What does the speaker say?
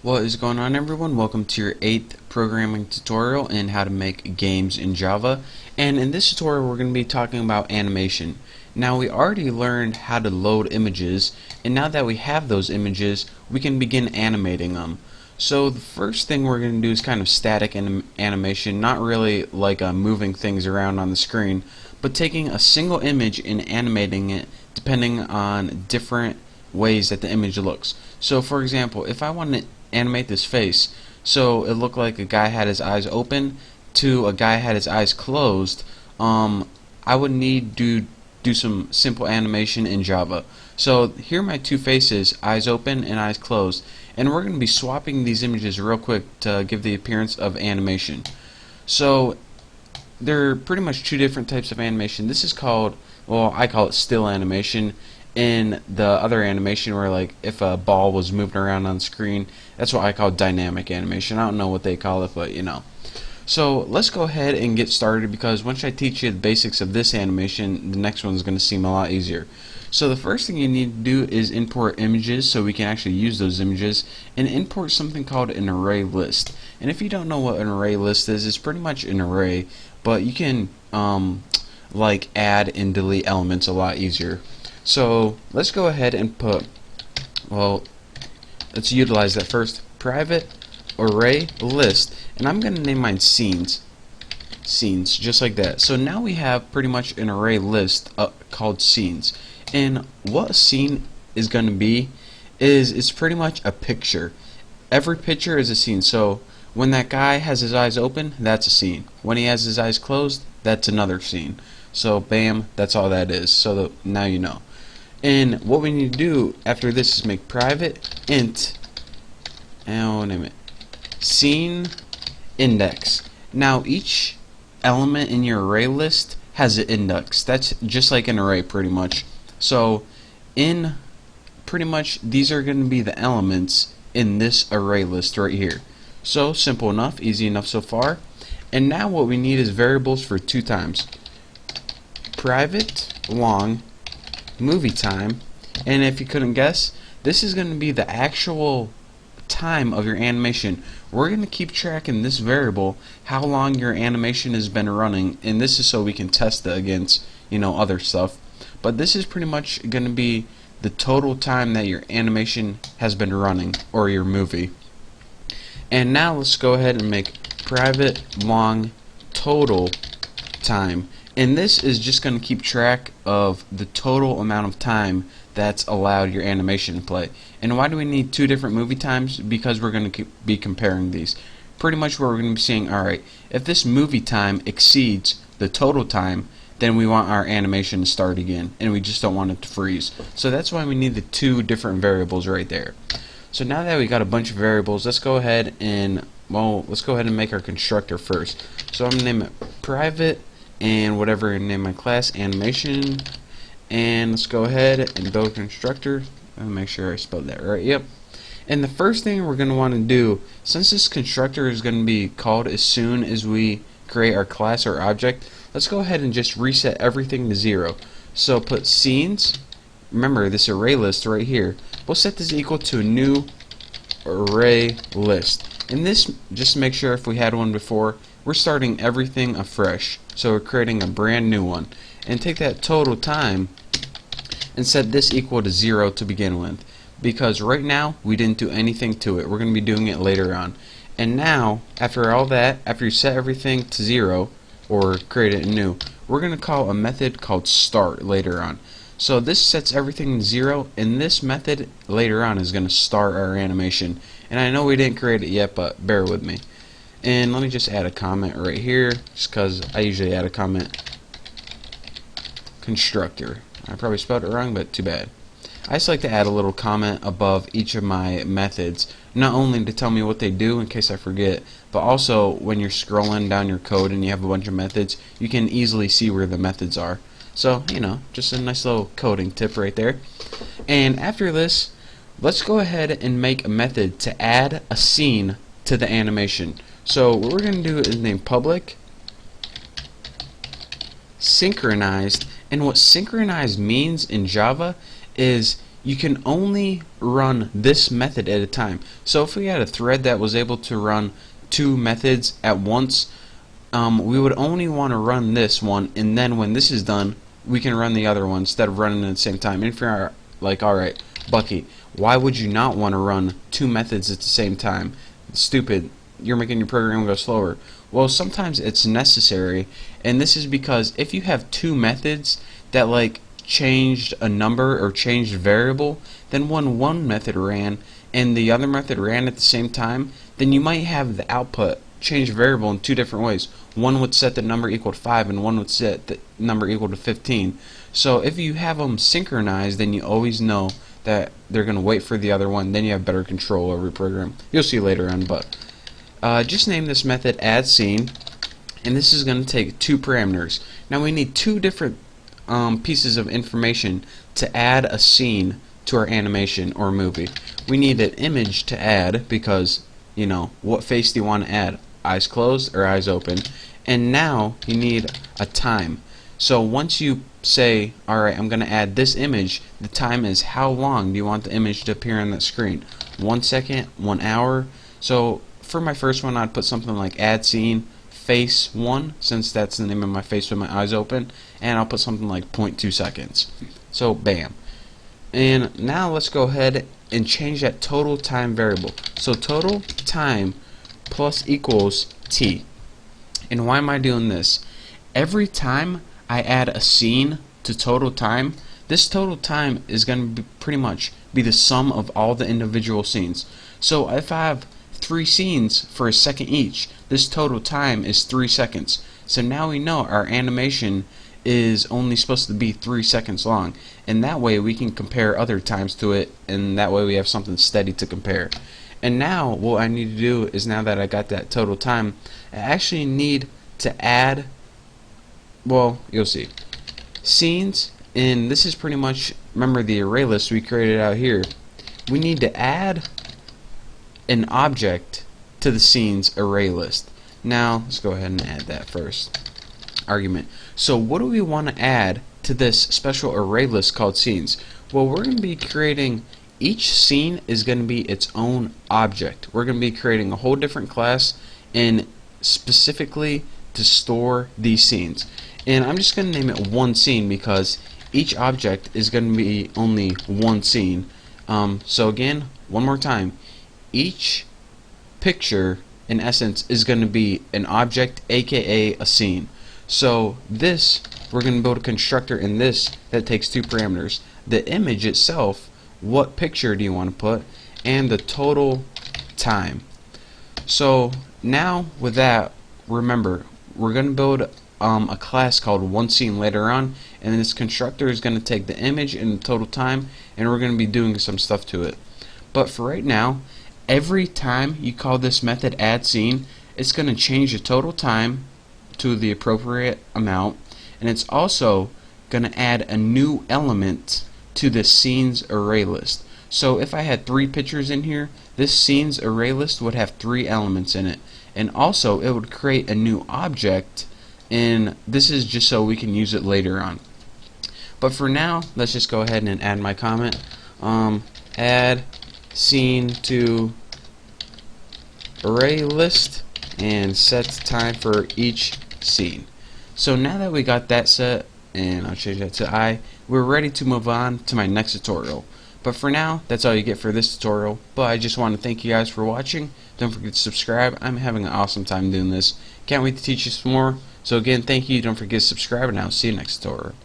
What is going on, everyone? Welcome to your 8th programming tutorial in how to make games in Java. And in this tutorial we're going to be talking about animation. Now, we already learned how to load images, and now that we have those images we can begin animating them. So the first thing we're going to do is kind of static animation, not really like moving things around on the screen, but taking a single image and animating it depending on different ways that the image looks. So for example, if I want to animate this face so it looked like a guy had his eyes open to a guy had his eyes closed, I would need to do some simple animation in Java. So here are my two faces, eyes open and eyes closed, and we're going to be swapping these images real quick to give the appearance of animation. So there are pretty much two different types of animation. This is called, well, I call it still animation. In the other animation where, like, if a ball was moving around on screen, that's what I call dynamic animation. I don't know what they call it, but you know. So let's go ahead and get started, because once I teach you the basics of this animation, the next one is going to seem a lot easier. So the first thing you need to do is import images so we can actually use those images, and import something called an array list. And if you don't know what an array list is, it's pretty much an array, but you can like add and delete elements a lot easier. So let's go ahead and put, well, let's utilize that first, private array list, and I'm going to name mine scenes, just like that. So now we have pretty much an array list called scenes, and what a scene is going to be is it's pretty much a picture. Every picture is a scene. So when that guy has his eyes open, that's a scene. When he has his eyes closed, that's another scene. So bam, that's all that is. So now you know. And what we need to do after this is make private int, and I'll name it scene index. Now each element in your array list has an index. That's just like an array pretty much. So in pretty much these are going to be the elements in this array list right here. So simple enough, easy enough so far. And now what we need is variables for two times. Private long movie time, and if you couldn't guess, this is going to be the actual time of your animation. We're going to keep track in this variable how long your animation has been running, and this is so we can test it against, you know, other stuff. But this is pretty much going to be the total time that your animation has been running, or your movie. And now let's go ahead and make private long total time, and this is just going to keep track of the total amount of time that's allowed your animation to play. And why do we need two different movie times? Because we're going to be comparing these. Pretty much where we're going to be saying, alright, if this movie time exceeds the total time, then we want our animation to start again, and we just don't want it to freeze. So that's why we need the two different variables right there. So now that we got a bunch of variables, let's go ahead and, well, let's go ahead and make our constructor first. So I'm going to name it private and whatever I name my class, animation, and let's go ahead and build a constructor. Let me make sure I spelled that right. Yep. And the first thing we're going to want to do, since this constructor is going to be called as soon as we create our class or object, let's go ahead and just reset everything to 0. So put scenes, remember this array list right here, we'll set this equal to a new array list. And this, just to make sure if we had one before, we're starting everything afresh. So we're creating a brand new one. And take that total time and set this equal to 0 to begin with, because right now we didn't do anything to it. We're going to be doing it later on. And now, after all that, after you set everything to 0 or create it new, we're going to call a method called start later on. So this sets everything to 0, and this method later on is going to start our animation. And I know we didn't create it yet, but bear with me. And let me just add a comment right here, just because I usually add a comment. Constructor. I probably spelled it wrong, but too bad. I just like to add a little comment above each of my methods, not only to tell me what they do in case I forget, but also when you're scrolling down your code and you have a bunch of methods, you can easily see where the methods are. So, you know, just a nice little coding tip right there. And after this, let's go ahead and make a method to add a scene to the animation. So what we're going to do is name public synchronized, and what synchronized means in Java is you can only run this method at a time. So if we had a thread that was able to run two methods at once, we would only want to run this one, and then when this is done, we can run the other one instead of running at the same time. And if you're like, alright, Bucky, why would you not want to run two methods at the same time? It's stupid. You're making your program go slower. Well, sometimes it's necessary, and this is because if you have two methods that like changed a number or changed a variable, then when one method ran and the other method ran at the same time, then you might have the output change variable in two different ways. One would set the number equal to 5 and one would set the number equal to 15. So if you have them synchronized, then you always know that they're going to wait for the other one. Then you have better control over your program. You'll see later on, but just name this method add scene, and this is going to take two parameters. Now we need two different pieces of information to add a scene to our animation or movie. We need an image to add because, you know, what face do you want to add? Eyes closed or eyes open? And now you need a time. So once you say, alright, I'm going to add this image, the time is how long do you want the image to appear on that screen? 1 second? 1 hour? So for my first one, I'd put something like add scene face 1, since that's the name of my face with my eyes open, and I'll put something like 0.2 seconds. So bam. And now let's go ahead and change that total time variable. So total time plus equals t. And why am I doing this? Every time I add a scene to total time, this total time is going to pretty much be the sum of all the individual scenes. So if I have 3 scenes for a second each, this total time is 3 seconds. So now we know our animation is only supposed to be 3 seconds long, and that way we can compare other times to it, and that way we have something steady to compare. And now what I need to do is, now that I got that total time, I actually need to add, well, you'll see, scenes, and this is pretty much, remember the array list we created out here. We need to add an object to the scenes array list. Now let's go ahead and add that first argument. So what do we want to add to this special array list called scenes? Well, we're going to be creating, each scene is going to be its own object. We're going to be creating a whole different class and specifically to store these scenes. And I'm just going to name it one scene because each object is going to be only one scene. So again, one more time, each picture in essence is going to be an object, aka a scene. So this, we're going to build a constructor in this that takes two parameters: the image itself, what picture do you want to put, and the total time. So now with that, remember, we're going to build a class called OneScene later on, and this constructor is going to take the image and the total time, and we're going to be doing some stuff to it. But for right now, every time you call this method add scene, it's going to change the total time to the appropriate amount, and it's also going to add a new element to the scenes array list. So if I had 3 pictures in here, this scenes array list would have 3 elements in it, and also it would create a new object, and this is just so we can use it later on. But for now, let's just go ahead and add my comment. Add scene to array list and set time for each scene. So now that we got that set, and I'll change that to I, we're ready to move on to my next tutorial. But for now, that's all you get for this tutorial. But I just want to thank you guys for watching. Don't forget to subscribe. I'm having an awesome time doing this. Can't wait to teach you some more. So again, thank you. Don't forget to subscribe, and I'll see you next tutorial.